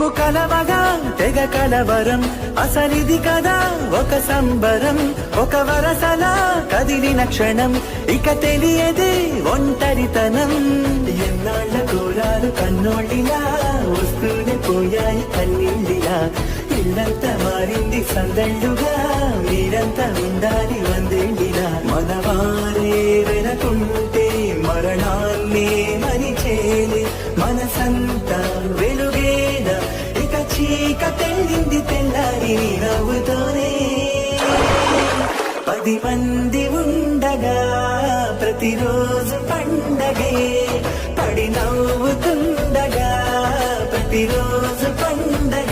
మేము కలవగా తెగ కలవరం, అసలిది కదా ఒక సంబరం. ఒక వరసలా కదిలిన క్షణం, ఇక తెలియదే ఒంటరితనం. ఎన్నాళ్ళ కోరాలు కన్నోళ్ళిలా, వస్తూనే పోయాయి కన్నీళ్ళిలా. ఇల్లంతా మారింది సందళ్ళుగా, మీరంతా ఉండాలి వందేళ్ళిలా. మనవారే వెనకుంటే మరణాన్నే మరిచేలే, మనసంతా వెలుగేన ఇక చీకటెళ్ళింది తెల్లారి నీ నవ్వుతోనే. 10 మంది ఉండగా ప్రతిరోజు పండగే, పడి నవ్వుతుండగా ప్రతిరోజు పండగే.